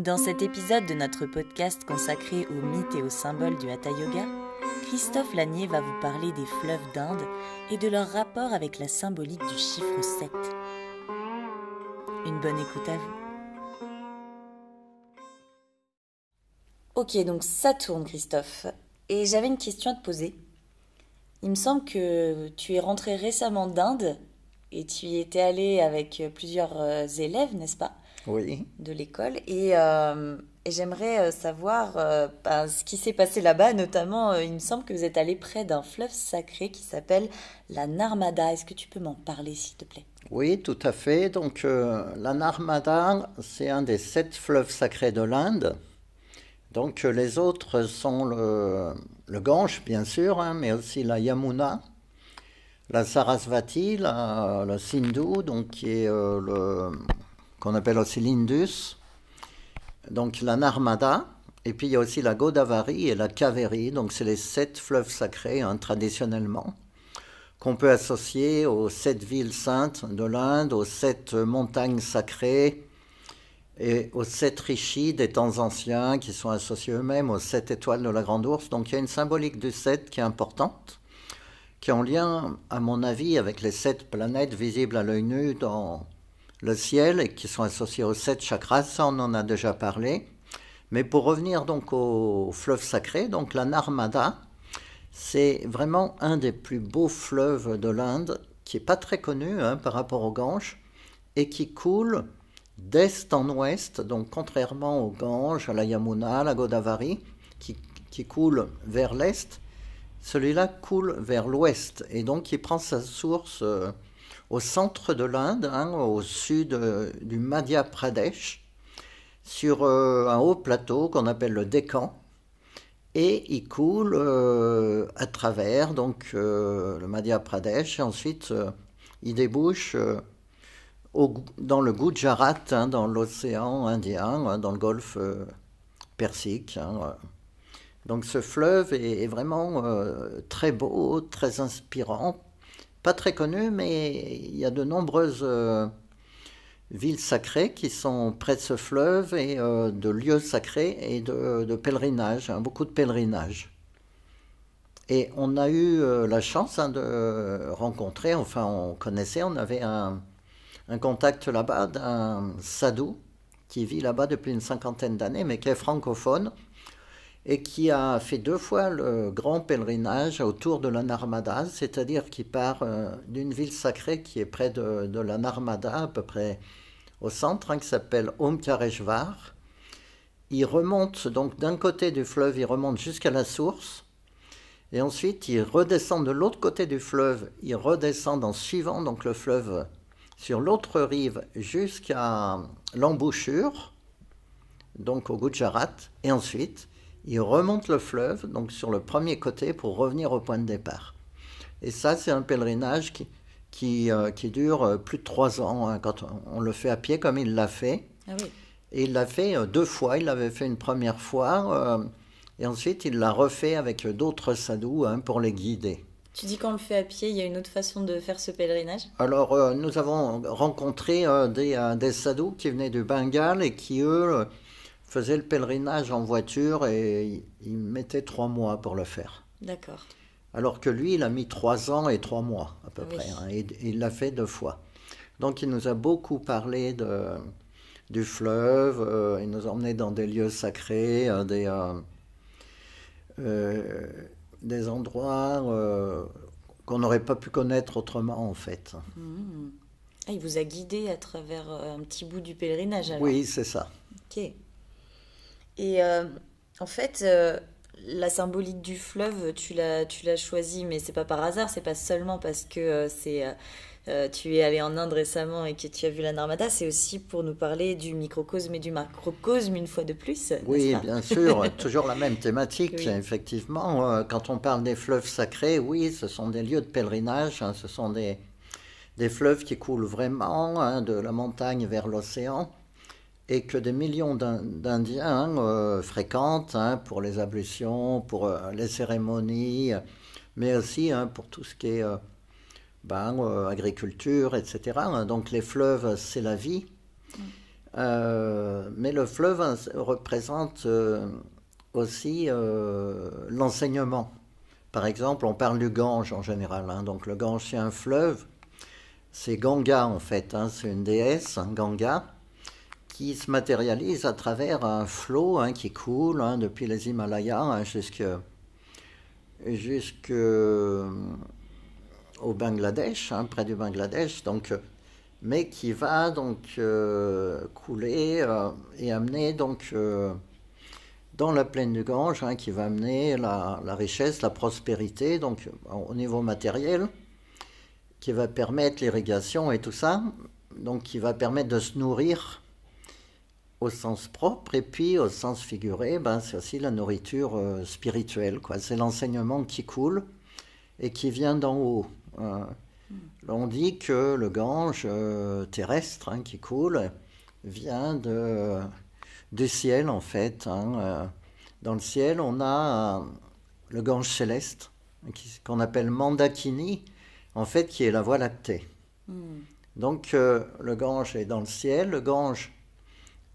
Dans cet épisode de notre podcast consacré aux mythes et aux symboles du Hatha Yoga, Christophe Lanier va vous parler des fleuves d'Inde et de leur rapport avec la symbolique du chiffre 7. Une bonne écoute à vous. Ok, donc ça tourne Christophe. Et j'avais une question à te poser. Il me semble que tu es rentré récemment d'Inde et tu y étais allé avec plusieurs élèves, n'est-ce pas? Oui, De l'école. Et j'aimerais savoir ce qui s'est passé là-bas. Notamment, il me semble que vous êtes allé près d'un fleuve sacré qui s'appelle la Narmada. Est-ce que tu peux m'en parler, s'il te plaît? oui, tout à fait. Donc, la Narmada, c'est un des 7 fleuves sacrés de l'Inde. Donc, les autres sont le Gange, bien sûr, hein, mais aussi la Yamuna, la Sarasvati, le Sindhu, donc qui est qu'on appelle aussi l'Indus, donc la Narmada, et puis il y a aussi la Godavari et la Kaveri, donc c'est les 7 fleuves sacrés hein, traditionnellement, qu'on peut associer aux 7 villes saintes de l'Inde, aux 7 montagnes sacrées et aux 7 rishis des temps anciens qui sont associés eux-mêmes aux 7 étoiles de la Grande Ourse. Donc il y a une symbolique du 7 qui est importante, qui est en lien, à mon avis, avec les 7 planètes visibles à l'œil nu dans le ciel et qui sont associés aux 7 chakras. Ça, on en a déjà parlé. Mais pour revenir donc au fleuve sacré, donc la Narmada, c'est vraiment un des plus beaux fleuves de l'Inde, qui n'est pas très connu hein, par rapport au Gange, et qui coule d'est en ouest, donc contrairement au Gange, à la Yamuna, à la Godavari, qui coule vers l'est, celui-là coule vers l'ouest, et donc il prend sa source au centre de l'Inde, hein, au sud du Madhya Pradesh, sur un haut plateau qu'on appelle le Deccan, et il coule à travers donc, le Madhya Pradesh, et ensuite il débouche dans le Gujarat, hein, dans l'océan Indien, hein, dans le golfe Persique. Hein. Donc ce fleuve est vraiment très beau, très inspirant, pas très connu, mais il y a de nombreuses villes sacrées qui sont près de ce fleuve et de lieux sacrés et de pèlerinage, hein, beaucoup de pèlerinages. Et on a eu la chance hein, de rencontrer, enfin on connaissait, on avait un contact là-bas d'un sadhu qui vit là-bas depuis une 50aine d'années, mais qui est francophone et qui a fait 2 fois le grand pèlerinage autour de la Narmada, c'est-à-dire qu'il part d'une ville sacrée qui est près de la Narmada, à peu près au centre, hein, qui s'appelle Omkareshvar. Il remonte donc d'un côté du fleuve, il remonte jusqu'à la source, et ensuite il redescend de l'autre côté du fleuve, il redescend en suivant donc le fleuve sur l'autre rive jusqu'à l'embouchure, donc au Gujarat, et ensuite il remonte le fleuve, donc sur le premier côté, pour revenir au point de départ. Et ça, c'est un pèlerinage qui dure plus de 3 ans, hein, quand on le fait à pied, comme il l'a fait. Ah oui. Et il l'a fait 2 fois. Il l'avait fait une première fois, et ensuite il l'a refait avec d'autres sadhus hein, pour les guider. Tu dis qu'on le fait à pied, il y a une autre façon de faire ce pèlerinage? Alors, nous avons rencontré des sadhus qui venaient du Bengale et qui, eux, faisaient le pèlerinage en voiture et ils mettaient 3 mois pour le faire. D'accord. Alors que lui, il a mis 3 ans et 3 mois à peu Oui. près, hein, et il l'a fait 2 fois. Donc il nous a beaucoup parlé du fleuve, il nous a emmenés dans des lieux sacrés, des endroits qu'on n'aurait pas pu connaître autrement en fait. Mhm. Ah, il vous a guidé à travers un petit bout du pèlerinage alors. Oui, c'est ça. Ok. Et en fait, la symbolique du fleuve, tu l'as choisi, mais c'est pas par hasard, c'est pas seulement parce que tu es allé en Inde récemment et que tu as vu la Narmada, c'est aussi pour nous parler du microcosme et du macrocosme une fois de plus, n'est-ce Oui, pas? bien sûr, toujours la même thématique, Oui. effectivement. Quand on parle des fleuves sacrés, oui, ce sont des lieux de pèlerinage, hein, ce sont des fleuves qui coulent vraiment hein, de la montagne vers l'océan et que des millions d'Indiens fréquentent hein, pour les ablutions, pour les cérémonies, mais aussi hein, pour tout ce qui est agriculture, etc. Donc les fleuves, c'est la vie. Mais le fleuve représente aussi l'enseignement. Par exemple, on parle du Gange en général, hein. Donc le Gange, c'est un fleuve. C'est Ganga en fait, hein. C'est une déesse, hein, Ganga, qui se matérialise à travers un flot, hein, qui coule, hein, depuis les Himalayas, hein, jusqu'au Bangladesh, hein, près du Bangladesh, donc, mais qui va donc couler et amener donc dans la plaine du Gange, hein, qui va amener la richesse, la prospérité, donc au niveau matériel, qui va permettre l'irrigation et tout ça, donc qui va permettre de se nourrir au sens propre, et puis au sens figuré, ben, c'est aussi la nourriture spirituelle, quoi. C'est l'enseignement qui coule et qui vient d'en haut. On dit que le Gange terrestre, hein, qui coule vient du ciel en fait, hein. Dans le ciel, on a le Gange céleste, qu'on appelle Mandakini, en fait, qui est la Voie lactée. Donc le Gange est dans le ciel, le Gange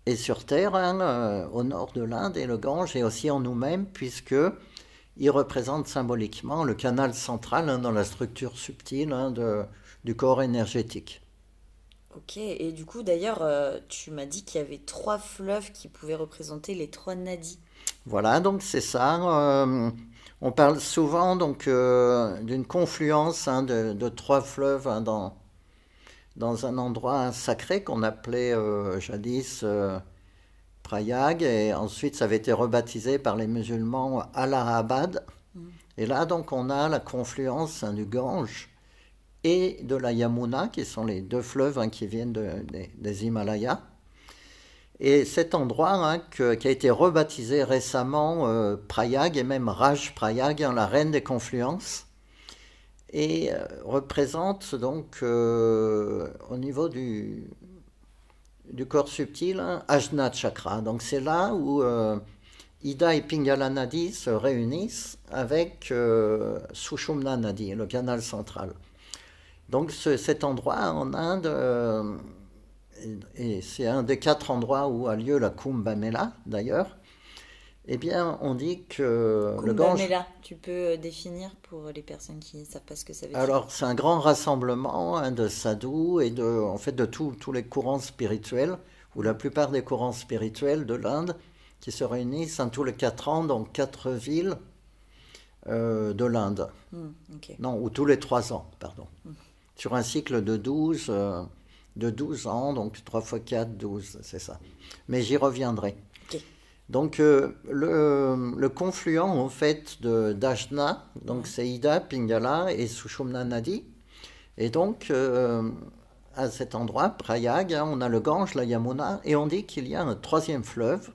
est sur Terre, hein, au nord de l'Inde, et le Gange est aussi en nous-mêmes, puisque il représente symboliquement le canal central, hein, dans la structure subtile, hein, du corps énergétique. Ok, et du coup d'ailleurs, tu m'as dit qu'il y avait trois fleuves qui pouvaient représenter les trois nadis. Voilà, donc c'est ça. On parle souvent donc d'une confluence, hein, de trois fleuves, hein, dans un endroit sacré qu'on appelait jadis Prayag, et ensuite ça avait été rebaptisé par les musulmans Allahabad. Et là donc on a la confluence, hein, du Gange et de la Yamuna, qui sont les deux fleuves, hein, qui viennent des Himalayas. Et cet endroit, hein, qui a été rebaptisé récemment Prayag, et même Raj Prayag, hein, la reine des confluences, et représente donc au niveau du corps subtil, hein, Ajna Chakra. Donc c'est là où Ida et Pingala Nadi se réunissent avec Sushumna Nadi, le canal central. Donc cet endroit en Inde, et c'est un des 4 endroits où a lieu la Kumbh Mela d'ailleurs, eh bien on dit que le Kumbh Gange... Mela, tu peux définir pour les personnes qui ne savent pas ce que ça veut dire? Alors c'est un grand rassemblement, hein, de sadhus et en fait de tous les courants spirituels, ou la plupart des courants spirituels de l'Inde, qui se réunissent, hein, tous les 4 ans dans 4 villes de l'Inde. Ok. Non, ou tous les 3 ans, pardon. Sur un cycle de 12 ans, donc 3 fois 4, 12, c'est ça. Mais j'y reviendrai. Ok. Donc le confluent en fait d'Ajna, donc c'est Ida, Pingala et Sushumna Nadi. Et donc à cet endroit, Prayag, hein, on a le Gange, la Yamuna, et on dit qu'il y a un troisième fleuve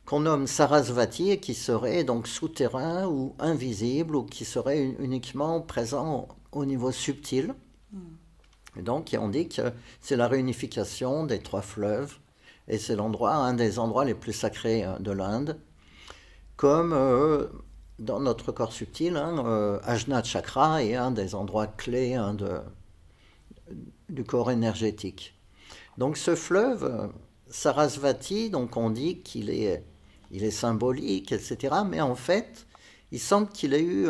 qu'on nomme Sarasvati, et qui serait donc souterrain ou invisible, ou qui serait uniquement présent au niveau subtil. Et donc on dit que c'est la réunification des 3 fleuves, et c'est un des endroits les plus sacrés de l'Inde, comme dans notre corps subtil, hein, Ajna Chakra est un des endroits clés, hein, du corps énergétique. Donc ce fleuve, Sarasvati, donc on dit qu'il est symbolique, etc. Mais en fait, il semble qu'il ait eu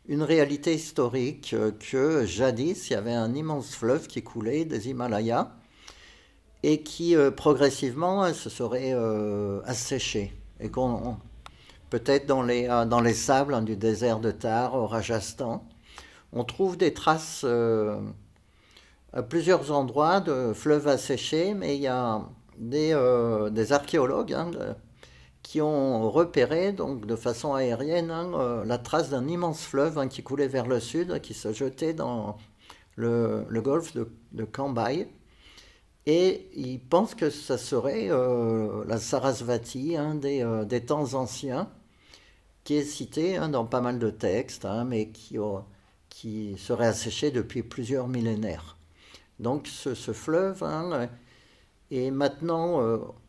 une réalité historique, que jadis, il y avait un immense fleuve qui coulait des Himalayas, et qui progressivement se serait asséché. Et peut-être dans les sables, hein, du désert de Thar, au Rajasthan, on trouve des traces à plusieurs endroits de fleuves asséchés, mais il y a des archéologues, hein, qui ont repéré donc de façon aérienne, hein, la trace d'un immense fleuve, hein, qui coulait vers le sud, qui se jetait dans le golfe de Cambay. Et ils pensent que ça serait la Sarasvati, hein, des temps anciens, qui est citée, hein, dans pas mal de textes, hein, mais qui serait asséché depuis plusieurs millénaires. Donc ce fleuve, hein, est maintenant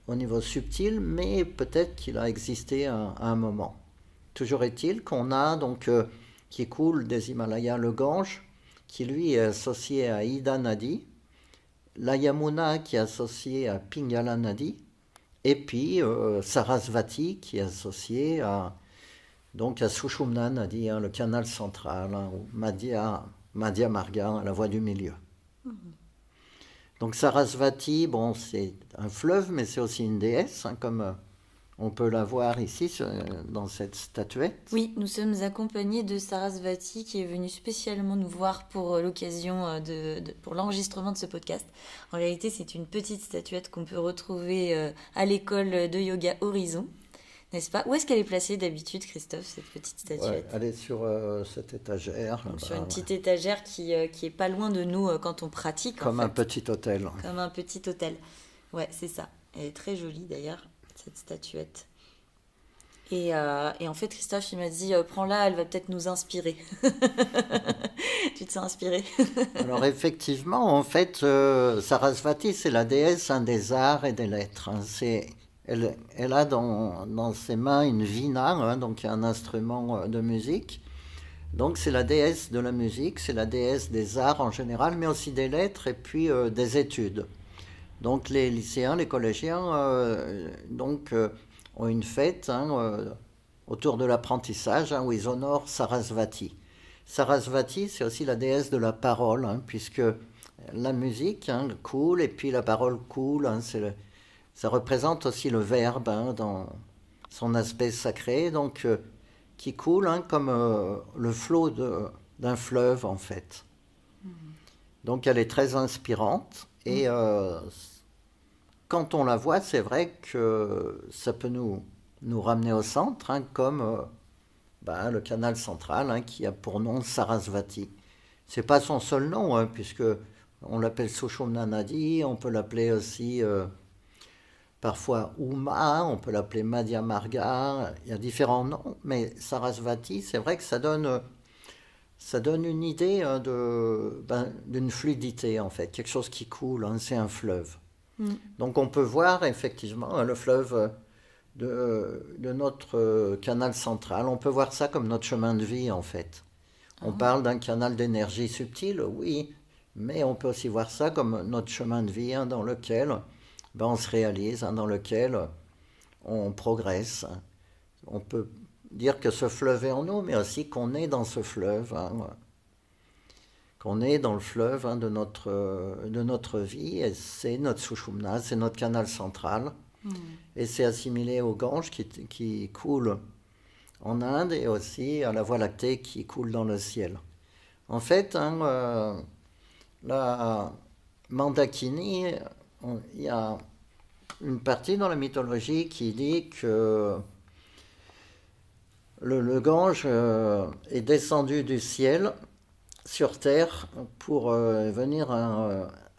au niveau subtil, mais peut-être qu'il a existé à un moment. Toujours est-il qu'on a donc qui coule des Himalayas le Gange, qui lui est associé à Ida Nadi, la Yamuna qui est associée à Pingala Nadi, et puis Sarasvati qui est associée donc à Sushumna Nadi, le canal central, ou Madhya Marga, la voie du milieu. Donc Sarasvati, bon, c'est un fleuve, mais c'est aussi une déesse, comme on peut la voir ici dans cette statuette. Oui, nous sommes accompagnés de Sarasvati qui est venue spécialement nous voir pour l'occasion pour l'enregistrement de ce podcast. En réalité, c'est une petite statuette qu'on peut retrouver à l'école de yoga Horizon, n'est-ce pas? Où est-ce qu'elle est placée d'habitude, Christophe, cette petite statuette? Ouais, elle est sur cette étagère. Donc, sur une petite étagère qui est pas loin de nous quand on pratique. Comme un petit hôtel. Comme un petit hôtel. Ouais, c'est ça. Elle est très jolie d'ailleurs, cette statuette. Et en fait, Christophe, il m'a dit, prends-la, elle va peut-être nous inspirer. Tu te sens inspiré? Alors effectivement, en fait, Sarasvati, c'est la déesse des arts et des lettres. Elle a dans ses mains une vina, donc un instrument de musique. Donc c'est la déesse de la musique, c'est la déesse des arts en général, mais aussi des lettres et puis des études. Donc les lycéens, les collégiens, ont une fête autour de l'apprentissage où ils honorent Sarasvati. Sarasvati, c'est aussi la déesse de la parole, puisque la musique coule et puis la parole coule. Ça représente aussi le verbe dans son aspect sacré, donc qui coule comme le flot d'un fleuve en fait. Donc elle est très inspirante et quand on la voit, c'est vrai que ça peut nous ramener au centre, comme le canal central qui a pour nom Sarasvati. C'est pas son seul nom, puisque on l'appelle Sushumna Nadi, on peut l'appeler aussi parfois Uma, on peut l'appeler Madhya Marga, il y a différents noms, mais Sarasvati, c'est vrai que ça donne une idée d'une fluidité en fait, quelque chose qui coule, c'est un fleuve. Donc on peut voir effectivement le fleuve de notre canal central, on peut voir ça comme notre chemin de vie en fait. On parle d'un canal d'énergie subtile, oui, mais on peut aussi voir ça comme notre chemin de vie dans lequel on se réalise, dans lequel on progresse. On peut dire que ce fleuve est en nous, mais aussi qu'on est dans ce fleuve, qu'on est dans le fleuve de notre vie, et c'est notre Sushumna, c'est notre canal central, et c'est assimilé au Gange qui coule en Inde, et aussi à la Voie lactée qui coule dans le ciel. En fait, la Mandakini, il y a une partie dans la mythologie qui dit que le Gange est descendu du ciel sur terre pour venir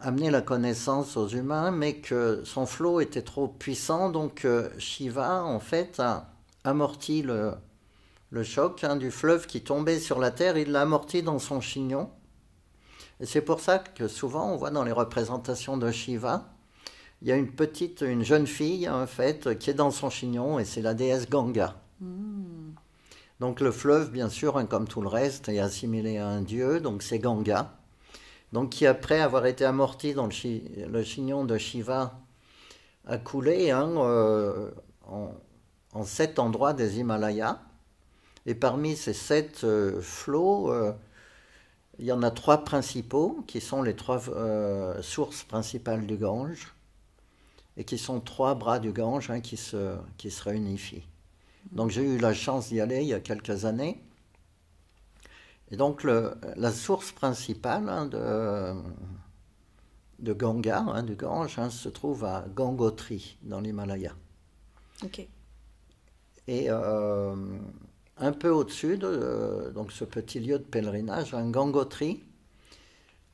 amener la connaissance aux humains, mais que son flot était trop puissant, donc Shiva en fait a amorti le choc du fleuve qui tombait sur la terre, il l'a amorti dans son chignon. Et c'est pour ça que souvent on voit dans les représentations de Shiva, il y a une jeune fille en fait qui est dans son chignon, et c'est la déesse Ganga. Donc le fleuve, bien sûr, comme tout le reste, est assimilé à un dieu, donc c'est Ganga. Donc qui, après avoir été amorti dans le chignon de Shiva, a coulé en 7 endroits des Himalayas. Et parmi ces 7 flots, il y en a 3 principaux, qui sont les 3 sources principales du Gange, et qui sont 3 bras du Gange qui se réunifient. Donc j'ai eu la chance d'y aller il y a quelques années. Et donc la source principale de Ganga, du Gange, se trouve à Gangotri, dans l'Himalaya. Ok. Et un peu au-dessus de donc ce petit lieu de pèlerinage, Gangotri,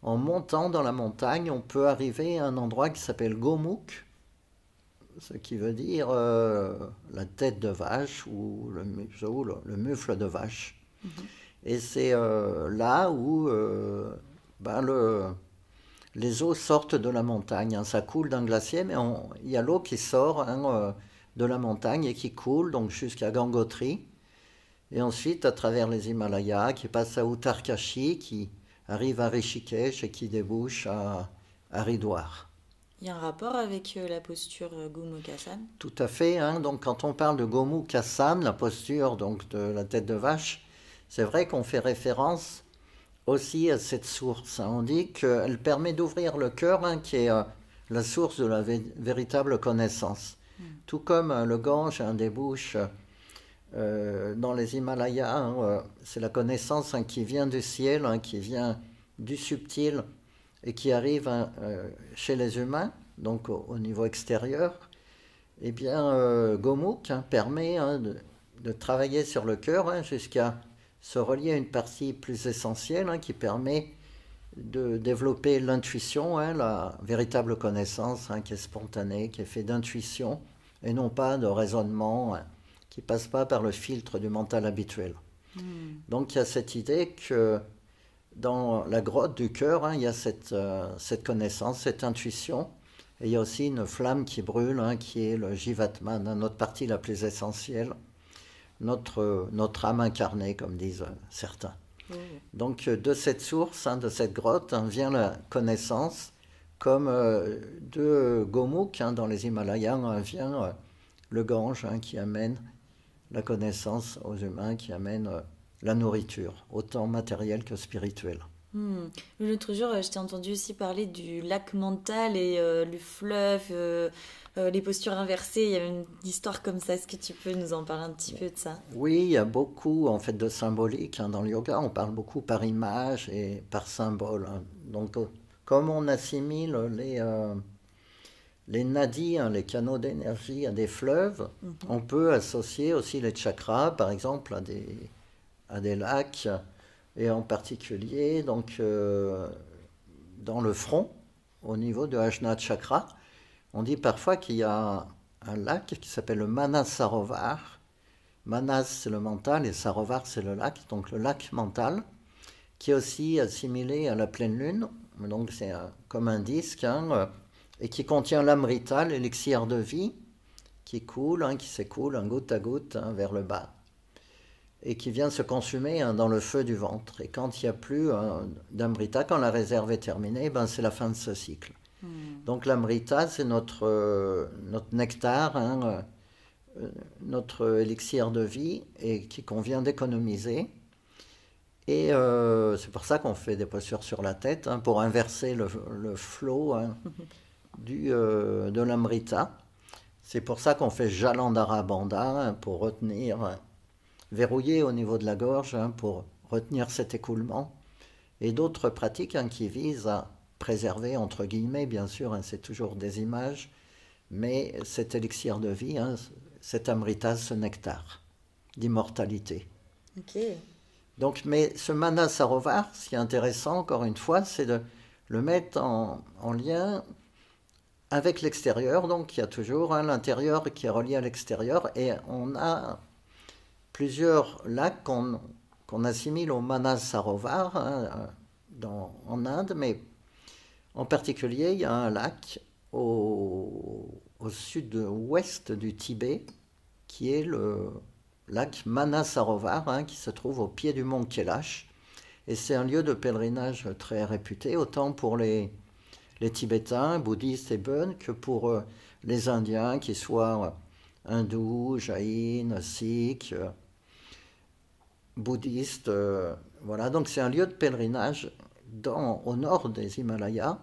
en montant dans la montagne, on peut arriver à un endroit qui s'appelle Gomukh, ce qui veut dire la tête de vache ou le mufle de vache. Et c'est là où les eaux sortent de la montagne. Ça coule d'un glacier, mais il y a l'eau qui sort de la montagne et qui coule donc jusqu'à Gangotri. Et ensuite, à travers les Himalayas, qui passe à Uttarkashi, qui arrive à Rishikesh et qui débouche à Haridwar. Il y a un rapport avec la posture Gomukhasana? Tout à fait, hein. Donc quand on parle de Gomukhasana, la posture donc de la tête de vache, c'est vrai qu'on fait référence aussi à cette source, hein. On dit qu'elle permet d'ouvrir le cœur, hein, qui est la source de la véritable connaissance. Tout comme le Gange, un débouche dans les Himalayas, hein, c'est la connaissance, hein, qui vient du ciel, hein, qui vient du subtil et qui arrive, hein, chez les humains, donc au niveau extérieur. Eh bien, Gomukh, hein, permet, hein, de travailler sur le cœur, hein, jusqu'à se relier à une partie plus essentielle, hein, qui permet de développer l'intuition, hein, la véritable connaissance, hein, qui est spontanée, qui est faite d'intuition et non pas de raisonnement, hein, qui ne passe pas par le filtre du mental habituel. Donc il y a cette idée que dans la grotte du cœur, hein, il y a cette connaissance, cette intuition, et il y a aussi une flamme qui brûle, hein, qui est le Jivatman, hein, notre partie la plus essentielle, notre âme incarnée, comme disent certains. Donc de cette source, hein, de cette grotte, hein, vient la connaissance, comme de Gomukh, hein, dans les Himalayas, hein, vient le Gange, hein, qui amène la connaissance aux humains, qui amène la nourriture, autant matérielle que spirituelle. L'autre jour, je t'ai entendu aussi parler du lac mental et le fleuve, les postures inversées. Il y avait une histoire comme ça. Est-ce que tu peux nous en parler un petit peu de ça? Oui, il y a beaucoup en fait de symbolique, hein, dans le yoga. On parle beaucoup par image et par symbole, hein. Donc, comme on assimile les nadis, hein, les canaux d'énergie, à des fleuves, on peut associer aussi les chakras, par exemple, à des lacs, et en particulier donc, dans le front, au niveau de Ajna Chakra. On dit parfois qu'il y a un lac qui s'appelle le Manasarovar. Manas, c'est le mental, et Sarovar, c'est le lac, donc le lac mental, qui est aussi assimilé à la pleine lune. Donc c'est comme un disque, hein, et qui contient l'amrita, l'élixir de vie, qui coule, hein, qui s'écoule, hein, goutte à goutte, hein, vers le bas, et qui vient se consumer, hein, dans le feu du ventre. Et quand il n'y a plus, hein, d'amrita, quand la réserve est terminée, ben, c'est la fin de ce cycle. Donc l'amrita, c'est notre nectar, hein, notre élixir de vie, et qui convient d'économiser. Et c'est pour ça qu'on fait des postures sur la tête, hein, pour inverser le flot, hein, de l'amrita. C'est pour ça qu'on fait Jalandhara Bandha, hein, pour retenir, hein, verrouiller au niveau de la gorge, hein, pour retenir cet écoulement. Et d'autres pratiques, hein, qui visent à préserver, entre guillemets, bien sûr, hein, c'est toujours des images, mais cet élixir de vie, hein, cet amrita, ce nectar d'immortalité. Ok. Donc, mais ce Manasarovar, ce qui est intéressant, encore une fois, c'est de le mettre en lien avec l'extérieur. Donc il y a toujours, hein, l'intérieur qui est relié à l'extérieur, et on a plusieurs lacs qu'on assimile au Manasarovar, hein, en Inde, mais en particulier il y a un lac au sud-ouest du Tibet qui est le lac Manasarovar, hein, qui se trouve au pied du mont Kailash, et c'est un lieu de pèlerinage très réputé, autant pour les Tibétains, bouddhistes et Bön, que pour les Indiens, qu'ils soient hindous, jaïnes, sikhs, bouddhistes. Voilà, donc c'est un lieu de pèlerinage au nord des Himalayas,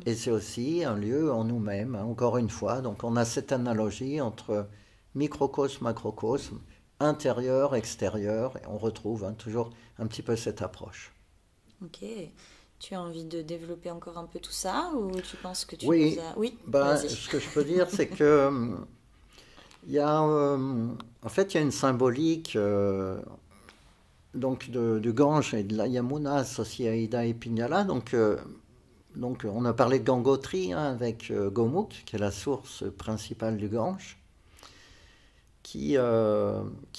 et c'est aussi un lieu en nous-mêmes, hein, encore une fois. Donc on a cette analogie entre microcosme, macrocosme, intérieur, extérieur, et on retrouve, hein, toujours un petit peu cette approche. Ok. Tu as envie de développer encore un peu tout ça ou tu penses que tu Oui, nous as... Oui, ben, vas-y. ce que je peux dire, c'est que il y a, en fait, il y a une symbolique, donc du Gange et de la Yamuna associée à Ida et Pignala. Donc on a parlé de Gangotri, hein, avec Gomukh, qui est la source principale du Gange, qui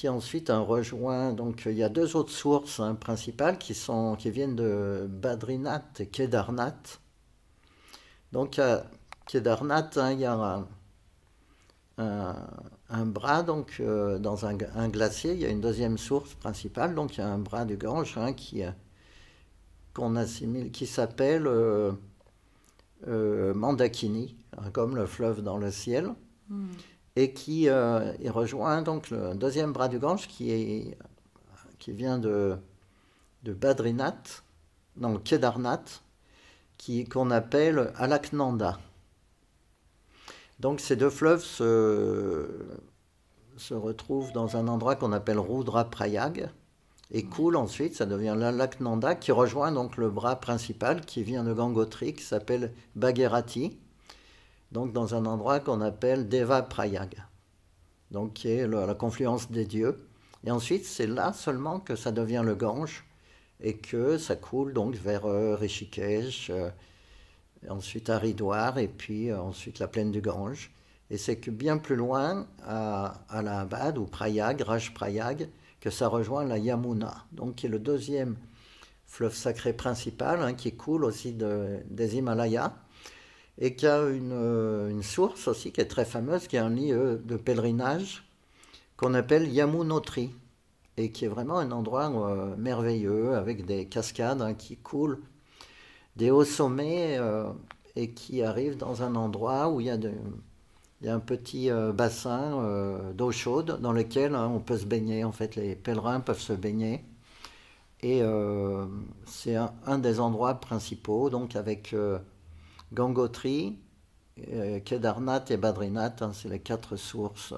ensuite, hein, rejoint. Donc il y a deux autres sources, hein, principales qui viennent de Badrinath et Kedarnath. Donc à Kedarnath, hein, il y a un bras, donc dans un glacier, il y a une deuxième source principale, donc il y a un bras du Gange, hein, qu'on assimile, qui s'appelle Mandakini, hein, comme le fleuve dans le ciel, et qui il rejoint donc le deuxième bras du Gange qui vient de Badrinath, non, Kedarnath, qu'on appelle Alaknanda. Donc ces deux fleuves se retrouvent dans un endroit qu'on appelle Rudraprayag et coulent ensuite, ça devient l'Alaknanda qui rejoint donc le bras principal qui vient de Gangotri, qui s'appelle Bhagirathi, donc dans un endroit qu'on appelle Devaprayag, donc qui est la confluence des dieux. Et ensuite, c'est là seulement que ça devient le Gange et que ça coule donc vers Rishikesh, ensuite Haridwar et puis ensuite la plaine du Gange. Et c'est que bien plus loin, à Allahabad ou Prayag, Rajprayag, que ça rejoint la Yamuna, donc qui est le deuxième fleuve sacré principal, hein, qui coule aussi des Himalayas et qui a une source aussi qui est très fameuse, qui est un lieu de pèlerinage qu'on appelle Yamunotri et qui est vraiment un endroit merveilleux avec des cascades, hein, qui coulent des hauts sommets et qui arrivent dans un endroit où il y a un petit bassin d'eau chaude dans lequel, hein, on peut se baigner. En fait, les pèlerins peuvent se baigner. Et c'est un des endroits principaux, donc avec Gangotri, Kedarnath et Badrinath, hein, c'est les 4 sources,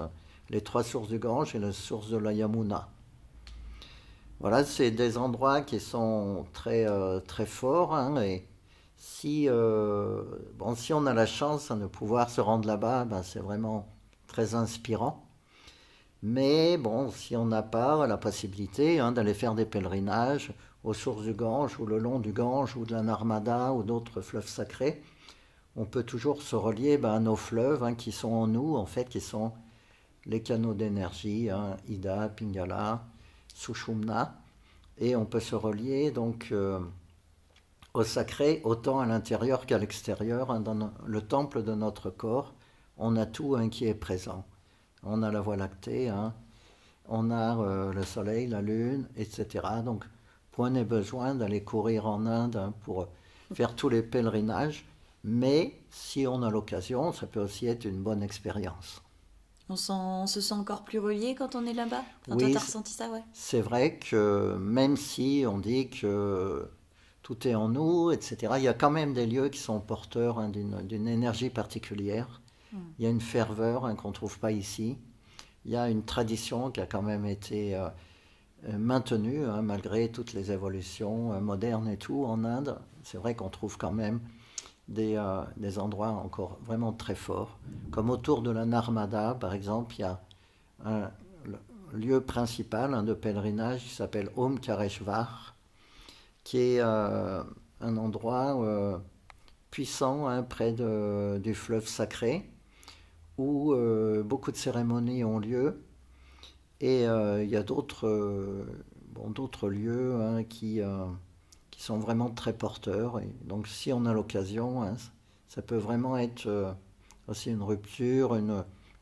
les 3 sources du Gange et la source de la Yamuna. Voilà, c'est des endroits qui sont très, très forts, hein, et si on a la chance, hein, de pouvoir se rendre là-bas, ben, c'est vraiment très inspirant. Mais bon, si on n'a pas la possibilité, hein, d'aller faire des pèlerinages aux sources du Gange ou le long du Gange ou de la Narmada ou d'autres fleuves sacrés, on peut toujours se relier, ben, à nos fleuves, hein, qui sont en nous, en fait, qui sont les canaux d'énergie, hein, Ida, Pingala, Sushumna, et on peut se relier donc au sacré autant à l'intérieur qu'à l'extérieur, hein, dans le temple de notre corps. On a tout, hein, qui est présent. On a la Voie lactée, hein, on a le soleil, la lune, etc. Donc point n'est besoin d'aller courir en Inde, hein, pour faire tous les pèlerinages, mais si on a l'occasion, ça peut aussi être une bonne expérience. On se sent encore plus relié quand on est là-bas? Enfin, toi, Oui, t'as ressenti ça, ouais. c'est vrai que même si on dit que tout est en nous, etc., il y a quand même des lieux qui sont porteurs, hein, d'une énergie particulière. Il y a une ferveur, hein, qu'on ne trouve pas ici. Il y a une tradition qui a quand même été maintenue, hein, malgré toutes les évolutions modernes et tout en Inde. C'est vrai qu'on trouve quand même des endroits encore vraiment très forts. Comme autour de la Narmada, par exemple, il y a un lieu principal, hein, de pèlerinage qui s'appelle Omkareshvar, qui est un endroit puissant, hein, près du fleuve sacré, où beaucoup de cérémonies ont lieu. Et il y a d'autres lieux, hein, qui sont vraiment très porteurs. Et donc si on a l'occasion, hein, ça peut vraiment être aussi une rupture,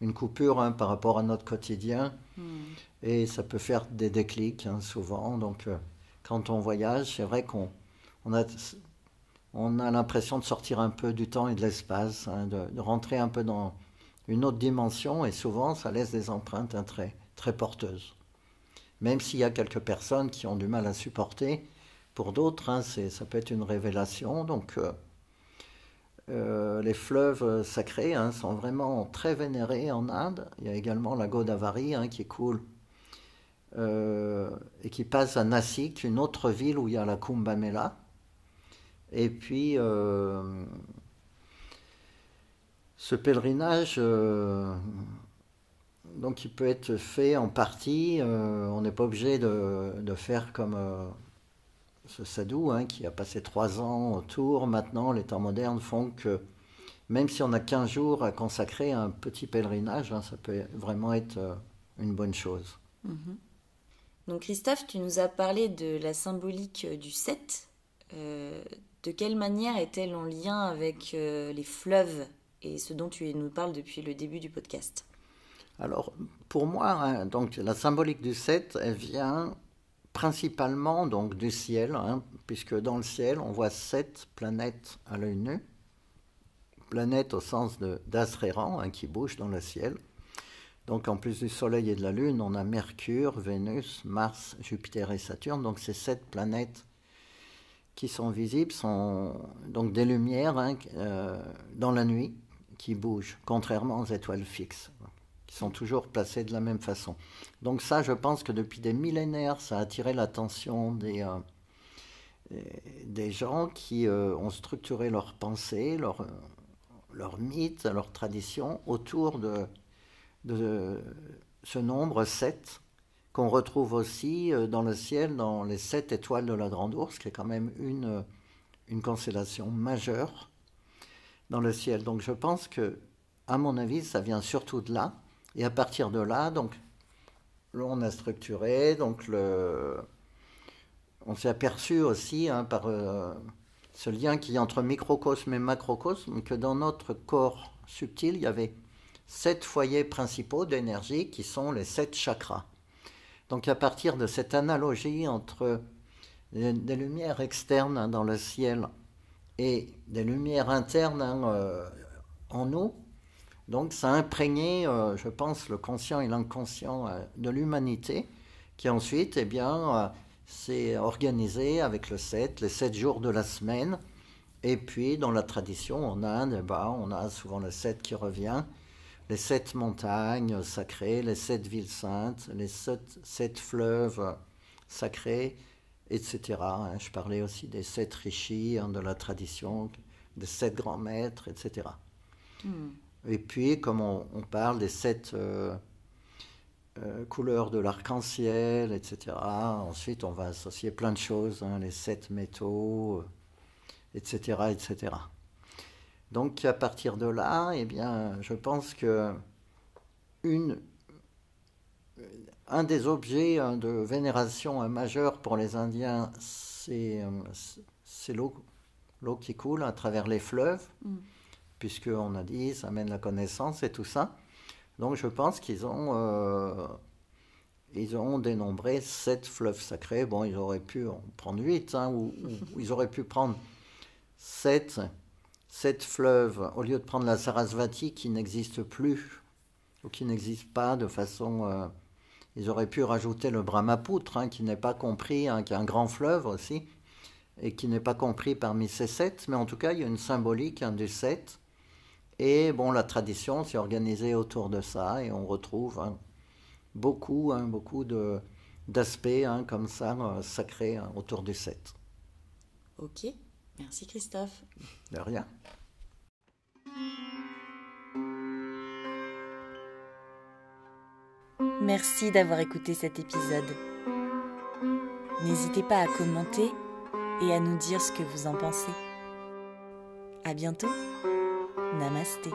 une coupure, hein, par rapport à notre quotidien. Et ça peut faire des déclics, hein, souvent. Donc quand on voyage, c'est vrai on a, on a l'impression de sortir un peu du temps et de l'espace, hein, de rentrer un peu dans une autre dimension, et souvent ça laisse des empreintes, hein, très, très porteuses. Même s'il y a quelques personnes qui ont du mal à supporter, pour d'autres, hein, ça peut être une révélation. Donc les fleuves sacrés, hein, sont vraiment très vénérés en Inde. Il y a également la Godavari, hein, qui coule et qui passe à Nasik, une autre ville où il y a la Kumbh Mela. Et puis ce pèlerinage, donc il peut être fait en partie. On n'est pas obligé de faire comme ce sadhu, hein, qui a passé 3 ans autour. Maintenant, les temps modernes font que même si on a 15 jours à consacrer à un petit pèlerinage, hein, ça peut vraiment être une bonne chose. Donc Christophe, tu nous as parlé de la symbolique du 7. De quelle manière est-elle en lien avec les fleuves et ce dont tu nous parles depuis le début du podcast? Alors, pour moi, hein, donc, la symbolique du 7, elle vient principalement donc, du ciel, hein, puisque dans le ciel, on voit 7 planètes à l'œil nu. planètes au sens d'astres errants qui bougent dans le ciel. Donc en plus du Soleil et de la Lune, on a Mercure, Vénus, Mars, Jupiter et Saturne. Donc ces 7 planètes qui sont visibles sont donc des lumières dans la nuit qui bougent, contrairement aux étoiles fixes, qui sont toujours placées de la même façon. Donc ça, je pense que depuis des millénaires, ça a attiré l'attention des gens qui ont structuré leurs pensées, leurs mythes, leurs traditions autour de ce nombre 7 qu'on retrouve aussi dans le ciel, dans les 7 étoiles de la Grande Ourse, qui est quand même une constellation majeure dans le ciel. Donc je pense que, à mon avis, ça vient surtout de là. Et à partir de là, donc, on a structuré, donc on s'est aperçu aussi par ce lien qu'il y a entre microcosme et macrocosme, que dans notre corps subtil, il y avait 7 foyers principaux d'énergie qui sont les 7 chakras. Donc à partir de cette analogie entre des lumières externes dans le ciel et des lumières internes en nous, donc ça a imprégné, je pense, le conscient et l'inconscient de l'humanité, qui ensuite, s'est organisé avec les 7 jours de la semaine. Et puis dans la tradition en Inde, on a souvent le 7 qui revient. Les 7 montagnes sacrées, les 7 villes saintes, les 7 fleuves sacrés, etc. Je parlais aussi des 7 rishis de la tradition, des 7 grands maîtres, etc. Et puis, comme on parle des 7 couleurs de l'arc-en-ciel, etc., ensuite on va associer plein de choses, les 7 métaux, etc., etc. Donc à partir de là, je pense que un des objets de vénération majeur pour les Indiens, c'est l'eau qui coule à travers les fleuves, puisqu'on a dit ça amène la connaissance et tout ça. Donc je pense qu'ils ont dénombré 7 fleuves sacrés. Bon, ils auraient pu en prendre 8, ou ils auraient pu prendre 7 fleuves, au lieu de prendre la Sarasvati qui n'existe plus, ou qui n'existe pas de façon... ils auraient pu rajouter le Brahmapoutre, qui n'est pas compris, qui est un grand fleuve aussi, et qui n'est pas compris parmi ces 7, mais en tout cas, il y a une symbolique du 7. Et bon, la tradition s'est organisée autour de ça, et on retrouve beaucoup d'aspects comme ça, sacrés autour du 7. Ok, merci Christophe. De rien. Merci d'avoir écouté cet épisode. N'hésitez pas à commenter et à nous dire ce que vous en pensez. À bientôt. Namasté.